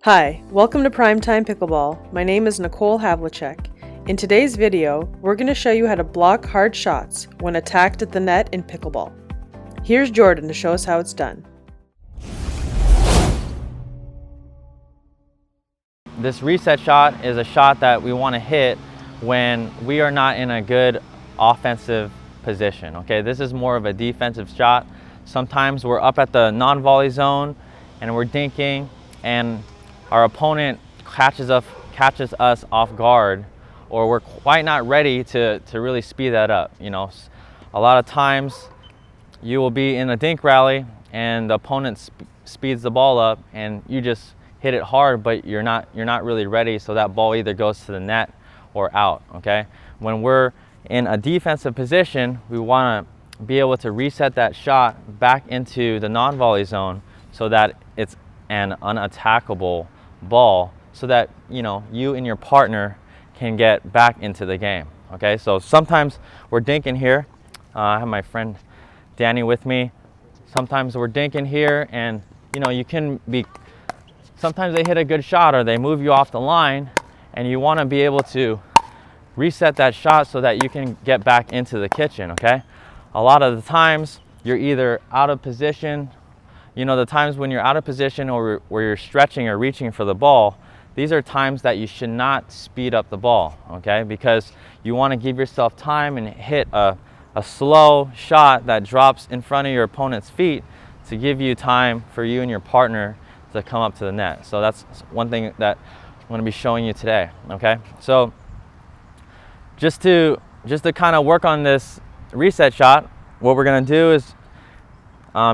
Hi, welcome to PrimeTime Pickleball. My name is Nicole Havlicek. In today's video, we're going to show you how to block hard shots when attacked at the net in pickleball. Here's Jordan to show us how it's done. This reset shot is a shot that we want to hit when we are not in a good offensive position. Okay, this is more of a defensive shot. Sometimes we're up at the non-volley zone and we're dinking and our opponent catches us off guard, or we're quite not ready to really speed that up. You know, a lot of times you will be in a dink rally and the opponent speeds the ball up and you just hit it hard, but you're not really ready, so that ball either goes to the net or out. Okay, when we're in a defensive position, we want to be able to reset that shot back into the non-volley zone so that it's an unattackable ball, so that you and your partner can get back into the game. Okay, so sometimes we're dinking here. I have my friend Danny with me. Sometimes we're dinking here, and you can be, sometimes they hit a good shot or they move you off the line, and you want to be able to reset that shot so that you can get back into the kitchen. Okay, a lot of the times you're either out of position. The times when you're out of position or where you're stretching or reaching for the ball, these are times that you should not speed up the ball, okay? Because you want to give yourself time and hit a slow shot that drops in front of your opponent's feet to give you time for you and your partner to come up to the net. So that's one thing that I'm going to be showing you today, okay? So just to kind of work on this reset shot, what we're going to do is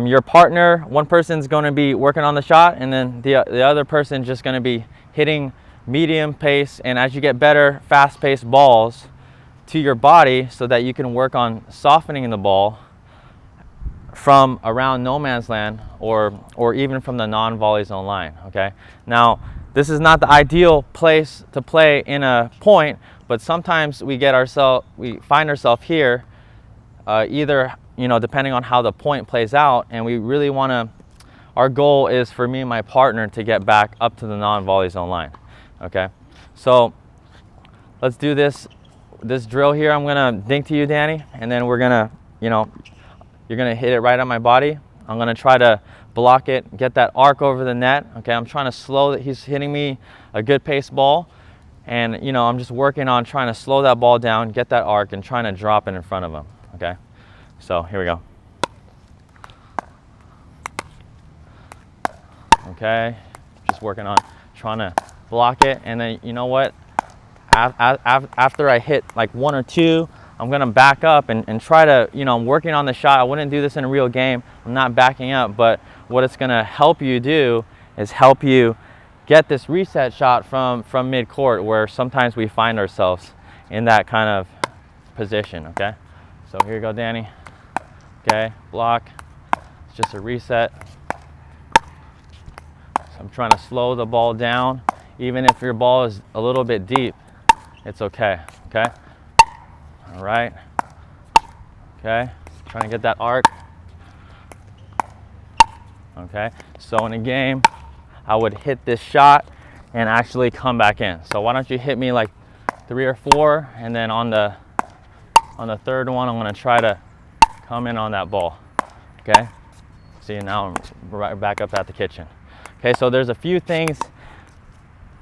your partner, one person's going to be working on the shot, and then the other person just going to be hitting medium pace, and as you get better fast-paced balls to your body so that you can work on softening the ball from around no man's land or even from the non-volley zone line. Okay, now this is not the ideal place to play in a point, but sometimes we find ourselves here, either depending on how the point plays out, and we really want to, our goal is for me and my partner to get back up to the non-volley zone line. Okay, so let's do this drill here. I'm gonna dink to you, Danny, and then we're gonna, you're gonna hit it right on my body. I'm gonna try to block it, get that arc over the net. Okay, I'm trying to slow that. He's hitting me a good pace ball, and I'm just working on trying to slow that ball down, get that arc, and trying to drop it in front of him. Okay, so here we go. Okay, just working on trying to block it, and then you know what? After I hit like one or two, I'm gonna back up and try to, I'm working on the shot. I wouldn't do this in a real game. I'm not backing up, but what it's gonna help you do is help you get this reset shot from mid-court, where sometimes we find ourselves in that kind of position. Okay, so here you go, Danny. Okay, block. It's just a reset. So I'm trying to slow the ball down. Even if your ball is a little bit deep, it's okay. Okay. All right. Okay. Trying to get that arc. Okay. So in a game, I would hit this shot and actually come back in. So why don't you hit me like 3 or 4, and then on the third one, I'm going to try to come in on that ball. Okay, see, now I'm right back up at the kitchen. Okay, so there's a few things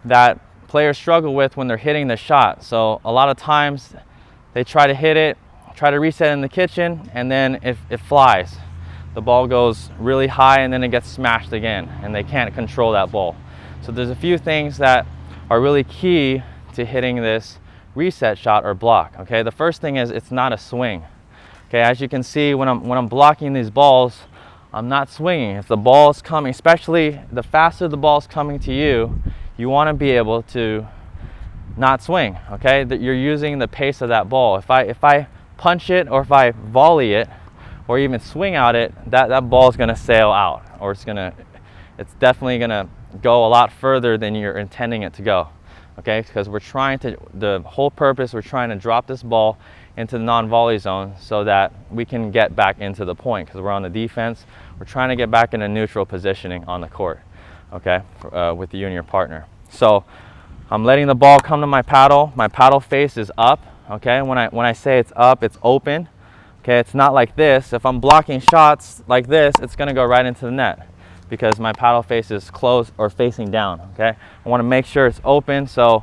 that players struggle with when they're hitting the shot. So a lot of times they try to hit it, try to reset in the kitchen, and then it flies. The ball goes really high and then it gets smashed again, and they can't control that ball. So there's a few things that are really key to hitting this reset shot or block. Okay, the first thing is it's not a swing. Okay, as you can see, when I'm blocking these balls, I'm not swinging. If the ball is coming, especially the faster the ball is coming to you, you want to be able to not swing. Okay, that you're using the pace of that ball. If I punch it, or if I volley it, or even swing out it, that ball is going to sail out, or it's definitely going to go a lot further than you're intending it to go. Okay, because the whole purpose, we're trying to drop this ball into the non-volley zone so that we can get back into the point, because we're on the defense. We're trying to get back in a neutral positioning on the court. okay, with you and your partner. So I'm letting the ball come to my paddle. My paddle face is up, okay? When I say it's up, it's open, okay? It's not like this. If I'm blocking shots like this, it's gonna go right into the net because my paddle face is closed or facing down, okay? I wanna make sure it's open so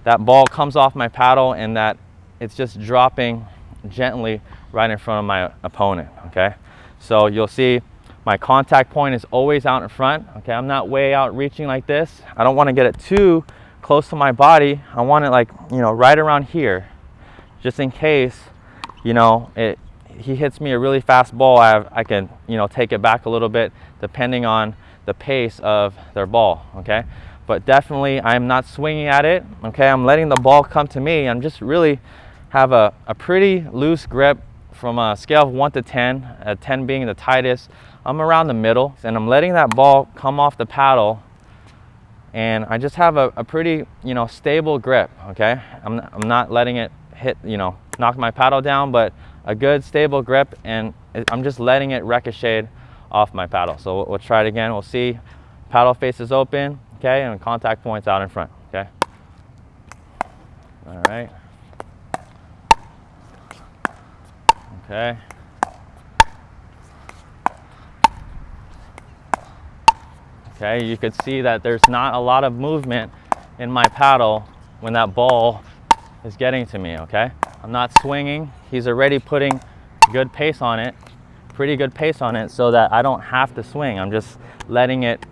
that ball comes off my paddle and that it's just dropping gently right in front of my opponent, okay? So you'll see my contact point is always out in front, okay? I'm not way out reaching like this. I don't wanna get it too close to my body. I want it like, you know, right around here, just in case, you know, he hits me a really fast ball, I can, you know, take it back a little bit depending on the pace of their ball, okay? But definitely I'm not swinging at it, okay? I'm letting the ball come to me. I'm just really have a pretty loose grip from a scale of 1 to 10, 10 being the tightest. I'm around the middle and I'm letting that ball come off the paddle, and I just have a pretty, you know, stable grip, okay? I'm not letting it hit, you know, knock my paddle down, but a good stable grip, and I'm just letting it ricochet off my paddle. So we'll try it again. We'll see paddle face is open, okay, and contact points out in front, okay? All right. Okay. Okay, you could see that there's not a lot of movement in my paddle when that ball is getting to me, okay? I'm not swinging. He's already putting good pace on it, pretty good pace on it, so that I don't have to swing. I'm just letting it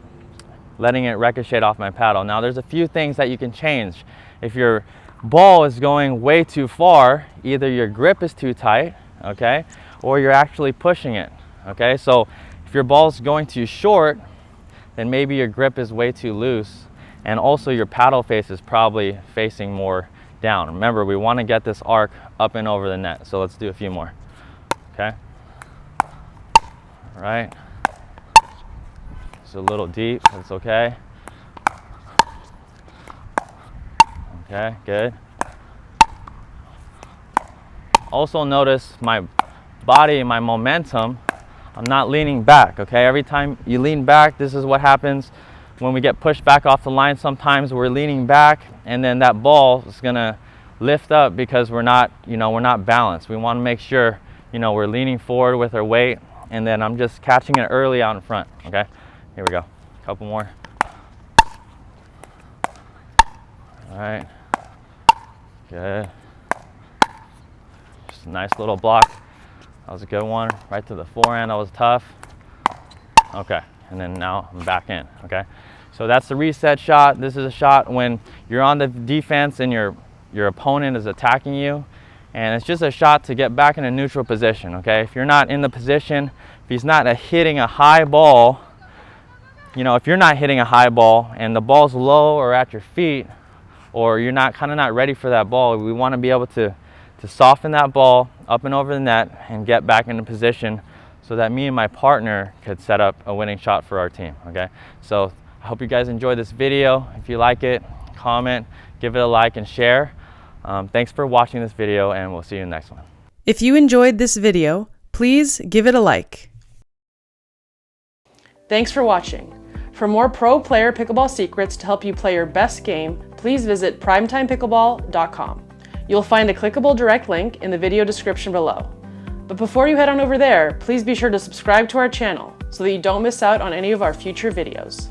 ricochet off my paddle. Now there's a few things that you can change. If your ball is going way too far, either your grip is too tight, okay, or you're actually pushing it, okay? So if your ball's going too short, then maybe your grip is way too loose, and also your paddle face is probably facing more down. Remember, we want to get this arc up and over the net. So let's do a few more, okay? All right. It's a little deep, but it's okay. Okay, good. Also notice my body, my momentum, I'm not leaning back, okay? Every time you lean back, this is what happens when we get pushed back off the line. Sometimes we're leaning back and then that ball is gonna lift up because we're not, you know, we're not balanced. We wanna make sure, you know, we're leaning forward with our weight, and then I'm just catching it early out in front, okay? Here we go, a couple more. All right, good. Just a nice little block. That was a good one, right to the forehand. That was tough. Okay, and then now I'm back in, okay? So that's the reset shot. This is a shot when you're on the defense and your opponent is attacking you, and it's just a shot to get back in a neutral position, okay? If you're not in the position, if he's not hitting a high ball, you know, if you're not hitting a high ball and the ball's low or at your feet, or you're not ready for that ball, we want to be able to soften that ball up and over the net and get back into position so that me and my partner could set up a winning shot for our team, okay? So I hope you guys enjoyed this video. If you like it, comment, give it a like and share. Thanks for watching this video, and we'll see you in the next one. If you enjoyed this video, please give it a like. Thanks for watching. For more pro player pickleball secrets to help you play your best game, please visit PrimetimePickleball.com. You'll find a clickable direct link in the video description below. But before you head on over there, please be sure to subscribe to our channel so that you don't miss out on any of our future videos.